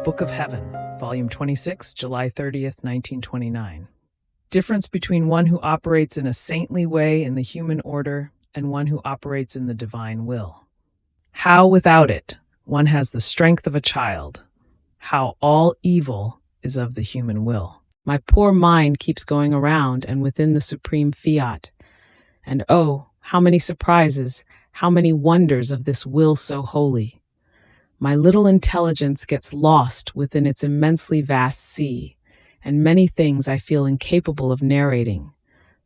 Book of Heaven, Volume 26, July 30th, 1929. Difference between one who operates in a saintly way in the human order and one who operates in the divine will. How without it, one has the strength of a child. How all evil is of the human will. My poor mind keeps going around and within the supreme fiat. And oh, how many surprises, how many wonders of this will so holy. My little intelligence gets lost within its immensely vast sea, and many things I feel incapable of narrating,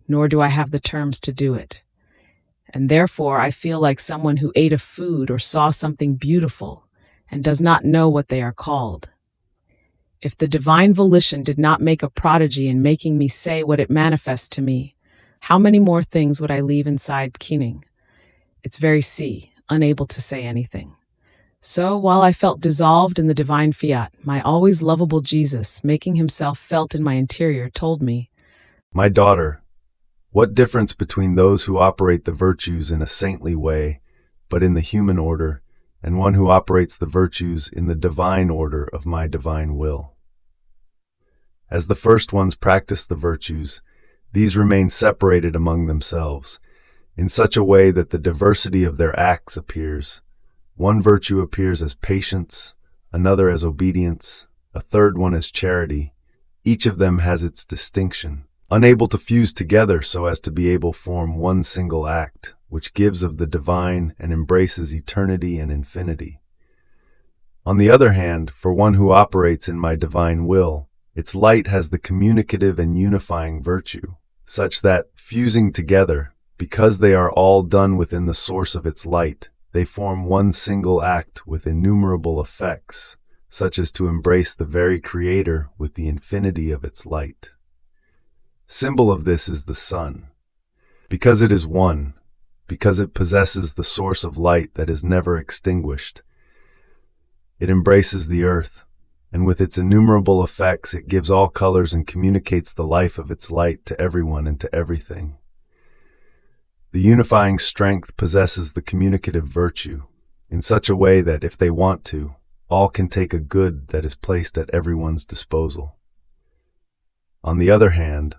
nor do I have the terms to do it. And therefore I feel like someone who ate a food or saw something beautiful and does not know what they are called. If the divine volition did not make a prodigy in making me say what it manifests to me, how many more things would I leave inside keening? Its very sea, unable to say anything. So, while I felt dissolved in the divine fiat, my always lovable Jesus, making himself felt in my interior, told me, "My daughter, what difference between those who operate the virtues in a saintly way, but in the human order, and one who operates the virtues in the divine order of my divine will? As the first ones practice the virtues, these remain separated among themselves, in such a way that the diversity of their acts appears. One virtue appears as patience, another as obedience, a third one as charity. Each of them has its distinction, unable to fuse together so as to be able to form one single act, which gives of the divine and embraces eternity and infinity. On the other hand, for one who operates in my divine will, its light has the communicative and unifying virtue, such that, fusing together, because they are all done within the source of its light, they form one single act with innumerable effects, such as to embrace the very Creator with the infinity of its light. Symbol of this is the sun. Because it is one, because it possesses the source of light that is never extinguished, it embraces the earth, and with its innumerable effects it gives all colors and communicates the life of its light to everyone and to everything. The unifying strength possesses the communicative virtue in such a way that if they want to, all can take a good that is placed at everyone's disposal. On the other hand,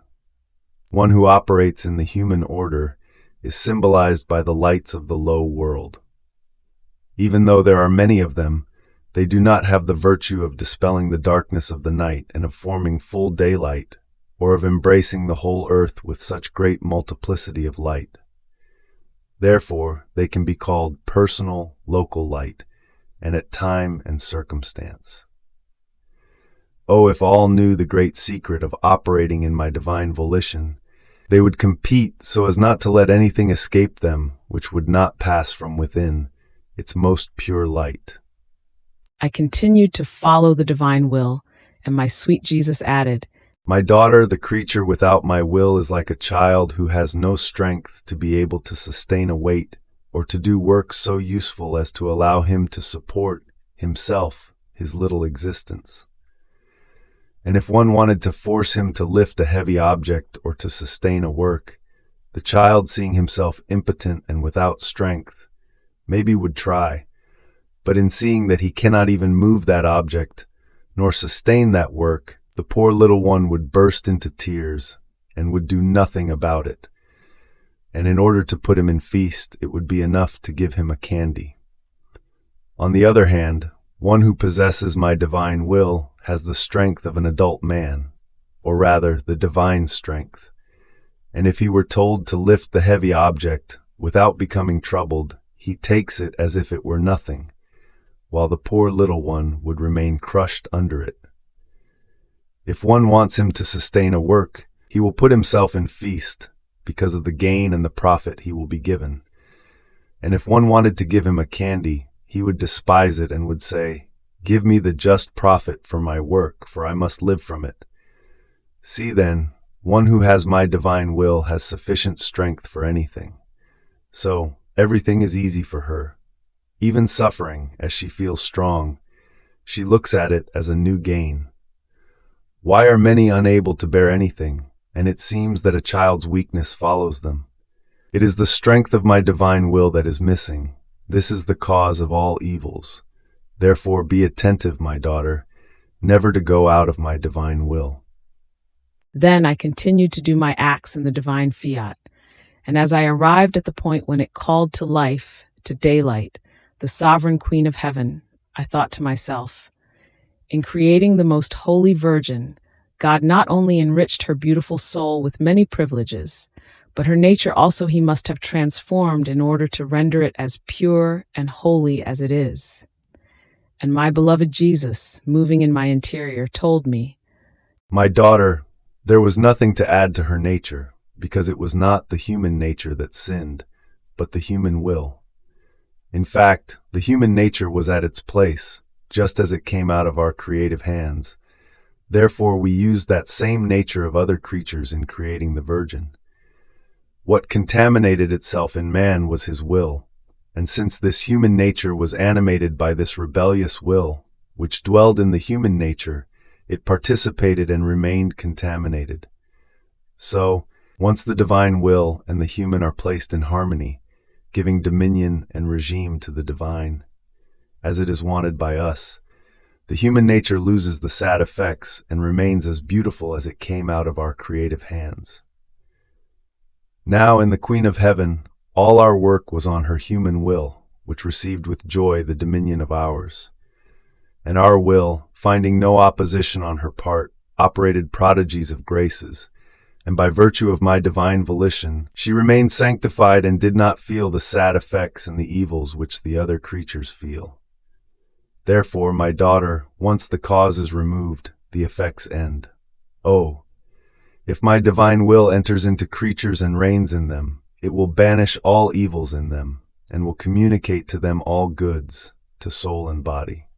one who operates in the human order is symbolized by the lights of the low world. Even though there are many of them, they do not have the virtue of dispelling the darkness of the night and of forming full daylight, or of embracing the whole earth with such great multiplicity of light. Therefore, they can be called personal, local light, and at time and circumstance. Oh, if all knew the great secret of operating in my divine volition, they would compete so as not to let anything escape them which would not pass from within its most pure light. I continued to follow the divine will, and my sweet Jesus added, "My daughter, the creature without my will is like a child who has no strength to be able to sustain a weight or to do work so useful as to allow him to support himself, his little existence. And if one wanted to force him to lift a heavy object or to sustain a work, the child, seeing himself impotent and without strength, maybe would try, but in seeing that he cannot even move that object, nor sustain that work, the poor little one would burst into tears and would do nothing about it. And in order to put him in feast, it would be enough to give him a candy. On the other hand, one who possesses my divine will has the strength of an adult man, or rather the divine strength. And if he were told to lift the heavy object without becoming troubled, he takes it as if it were nothing, while the poor little one would remain crushed under it. If one wants him to sustain a work, he will put himself in feast because of the gain and the profit he will be given. And if one wanted to give him a candy, he would despise it and would say, 'Give me the just profit for my work, for I must live from it.' See then, one who has my divine will has sufficient strength for anything. So everything is easy for her. Even suffering, as she feels strong, she looks at it as a new gain. Why are many unable to bear anything, and it seems that a child's weakness follows them? It is the strength of my divine will that is missing. This is the cause of all evils. Therefore be attentive, my daughter, never to go out of my divine will. Then I continued to do my acts in the divine fiat, and as I arrived at the point when it called to life, to daylight, the sovereign Queen of Heaven, I thought to myself, in creating the most holy Virgin, God not only enriched her beautiful soul with many privileges, but her nature also he must have transformed in order to render it as pure and holy as it is. And my beloved Jesus, moving in my interior, told me, My daughter, there was nothing to add to her nature, because it was not the human nature that sinned, but the human will. In fact, the human nature was at its place, just as it came out of our creative hands. Therefore, we used that same nature of other creatures in creating the Virgin. What contaminated itself in man was his will, and since this human nature was animated by this rebellious will, which dwelled in the human nature, it participated and remained contaminated. So, once the divine will and the human are placed in harmony, giving dominion and regime to the divine, as it is wanted by us, the human nature loses the sad effects and remains as beautiful as it came out of our creative hands. Now, in the Queen of Heaven, all our work was on her human will, which received with joy the dominion of ours. And our will, finding no opposition on her part, operated prodigies of graces, and by virtue of my divine volition, she remained sanctified and did not feel the sad effects and the evils which the other creatures feel. Therefore, my daughter, once the cause is removed, the effects end. Oh, if my divine will enters into creatures and reigns in them, it will banish all evils in them, and will communicate to them all goods, to soul and body.